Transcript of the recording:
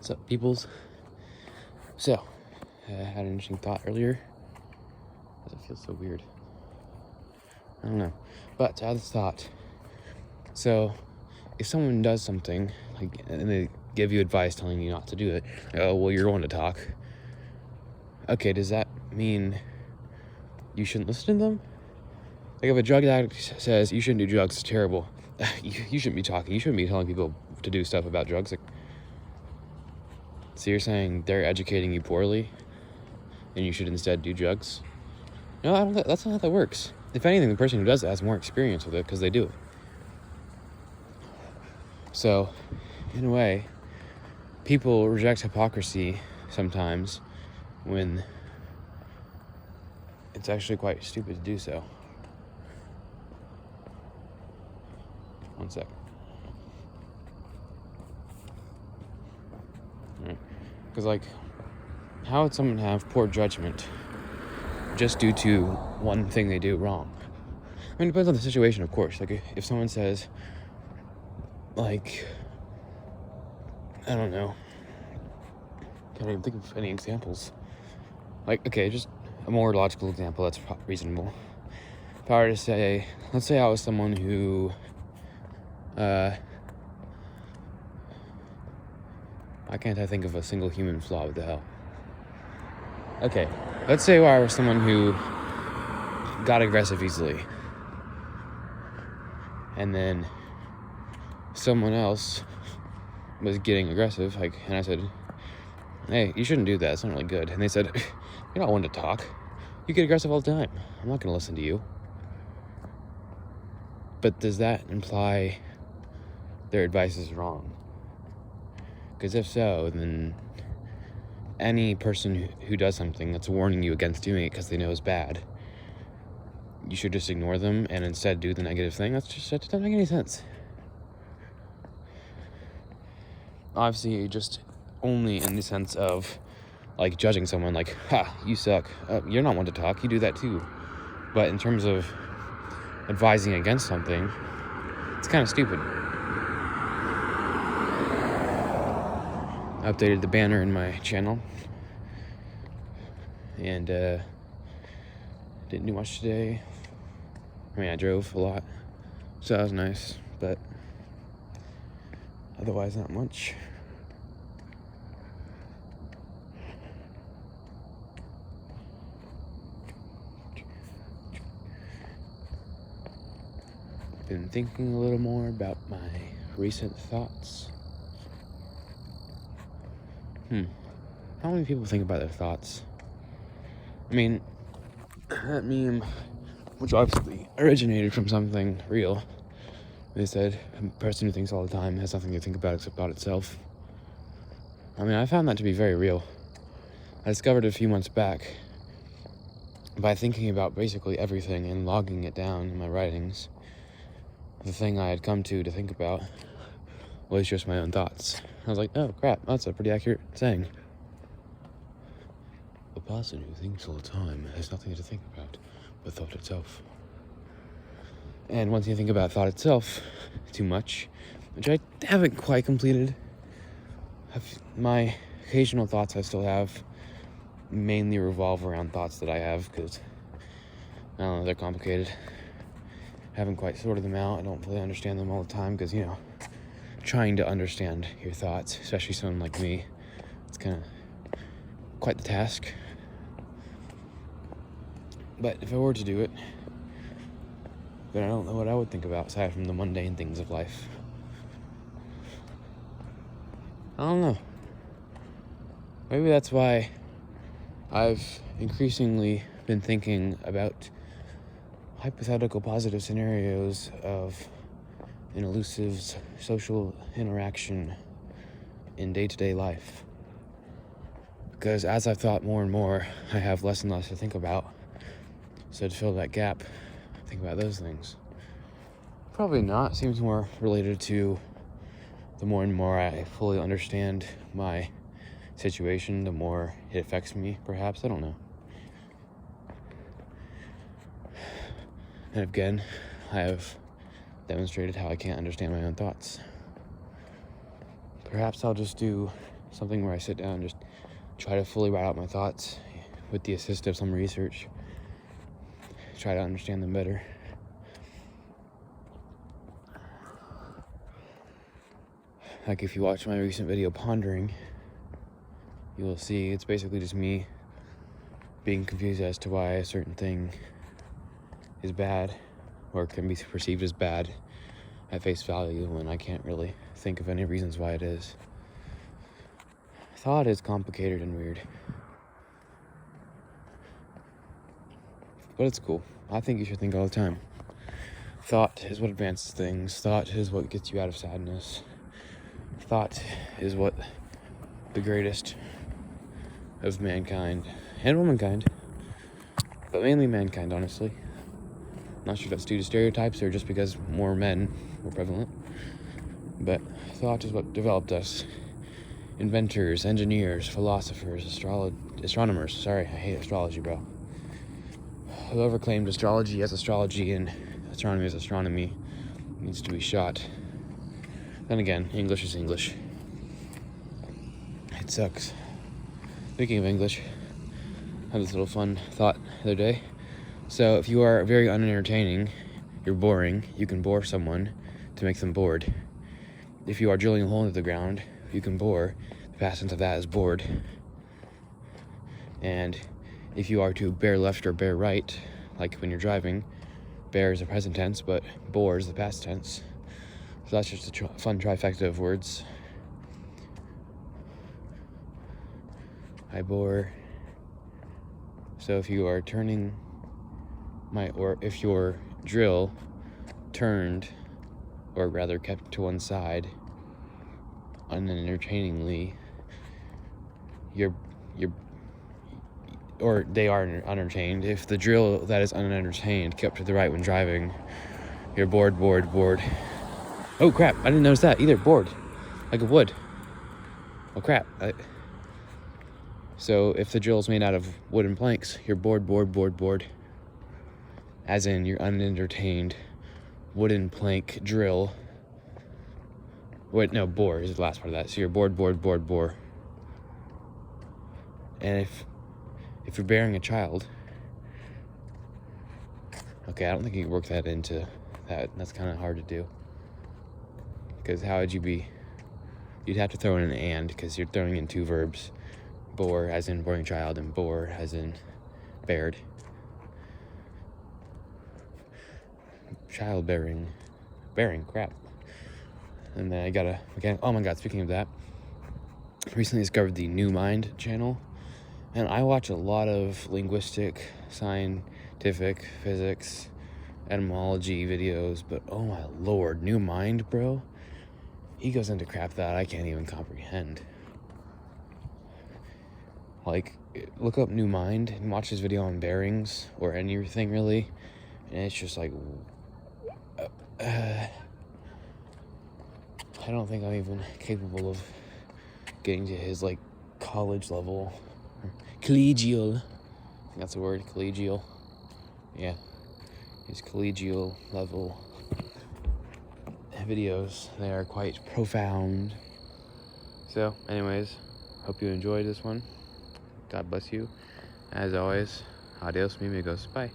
What's up, peoples? So, I had an interesting thought earlier. Does it feel so weird? I don't know. But I had this thought. So, if someone does something, and they give you advice telling you not to do it, oh, well, you're one to talk. Okay, does that mean you shouldn't listen to them? Like, if a drug addict says you shouldn't do drugs, it's terrible. You shouldn't be talking. You shouldn't be telling people to do stuff about drugs. So you're saying they're educating you poorly, and you should instead do drugs? No, that's not how that works. If anything, the person who does it has more experience with it because they do it. So, in a way, people reject hypocrisy sometimes when it's actually quite stupid to do so. One sec. Because, how would someone have poor judgment just due to one thing they do wrong? I mean, it depends on the situation, of course. If someone says, I don't know. Can't even think of any examples. Just a more logical example that's reasonable. If I were to say, let's say I was someone who, why can't I think of a single human flaw? What the hell? Okay, let's say I was someone who got aggressive easily. And then someone else was getting aggressive, and I said, hey, you shouldn't do that, it's not really good. And they said, you're not one to talk. You get aggressive all the time. I'm not going to listen to you. But does that imply their advice is wrong? Because if so, then any person who does something that's warning you against doing it because they know it's bad, you should just ignore them and instead do the negative thing. That doesn't make any sense. Obviously, just only in the sense of judging someone, ha, you suck, you're not one to talk, you do that too. But in terms of advising against something, it's kind of stupid. I updated the banner in my channel and didn't do much today. I mean, I drove a lot, so that was nice, but otherwise not much. Been thinking a little more about my recent thoughts. How many people think about their thoughts? I mean, that meme, which obviously originated from something real, they said a person who thinks all the time has nothing to think about except about itself. I mean, I found that to be very real. I discovered it a few months back by thinking about basically everything and logging it down in my writings. The thing I had come to think about was just my own thoughts. I was like, oh crap, that's a pretty accurate saying. A person who thinks all the time has nothing to think about but thought itself. And once you think about thought itself too much, which I haven't quite completed, my occasional thoughts I still have mainly revolve around thoughts that I have because, I don't know, they're complicated. I haven't quite sorted them out. I don't fully understand them all the time because, trying to understand your thoughts, especially someone like me, it's kind of quite the task. But if I were to do it, then I don't know what I would think about aside from the mundane things of life. I don't know. Maybe that's why I've increasingly been thinking about hypothetical positive scenarios of an elusive social interaction in day-to-day life. Because as I've thought more and more, I have less and less to think about. So to fill that gap, think about those things. Probably not. Seems more related to the more and more I fully understand my situation, the more it affects me, perhaps. I don't know. And again, I have demonstrated how I can't understand my own thoughts. Perhaps I'll just do something where I sit down and just try to fully write out my thoughts with the assist of some research. Try to understand them better. Like if you watch my recent video, Pondering, you will see it's basically just me being confused as to why a certain thing is bad or can be perceived as bad at face value when I can't really think of any reasons why it is. Thought is complicated and weird. But it's cool. I think you should think all the time. Thought is what advances things. Thought is what gets you out of sadness. Thought is what the greatest of mankind and womankind, but mainly mankind, honestly. Not sure if that's due to stereotypes or just because more men were prevalent, but thought is what developed us. Inventors, engineers, philosophers, astronomers. Sorry, I hate astrology, bro. Whoever claimed astrology as astrology and astronomy as astronomy needs to be shot. Then again, English is English. It sucks. Speaking of English, I had this little fun thought the other day. So if you are very unentertaining, you're boring, you can bore someone to make them bored. If you are drilling a hole into the ground, you can bore. The past tense of that is bored. And if you are to bear left or bear right, like when you're driving, bear is the present tense, but bore is the past tense. So that's just a fun trifecta of words. I bore. So if you are turning or if your drill turned, or rather kept to one side unentertainingly, or they are unentertained. If the drill that is unentertained kept to the right when driving, you're bored. Oh crap, I didn't notice that either. Bored. Like a wood. Oh crap. So if the drill's made out of wooden planks, you're bored. As in, you're unentertained. Wooden plank drill. Wait, no, bore is the last part of that. So you're bored. And if you're bearing a child, okay, I don't think you can work that into that. That's kind of hard to do. Because how would you be? You'd have to throw in an and, because you're throwing in two verbs. Bore as in boring child, and bore as in bared. Childbearing. Bearing, crap. And then I got a mechanic. Oh my god, speaking of that, recently discovered the New Mind channel. And I watch a lot of linguistic, scientific, physics, etymology videos, but oh my lord, New Mind, bro. He goes into crap that I can't even comprehend. Like, look up New Mind and watch his video on bearings, or anything really, and it's just like, I don't think I'm even capable of getting to his, like, college level, collegial, I think that's the word, collegial, yeah, his collegial level videos. They are quite profound. So, anyways, hope you enjoyed this one. God bless you. As always, adios, mi amigos. Bye.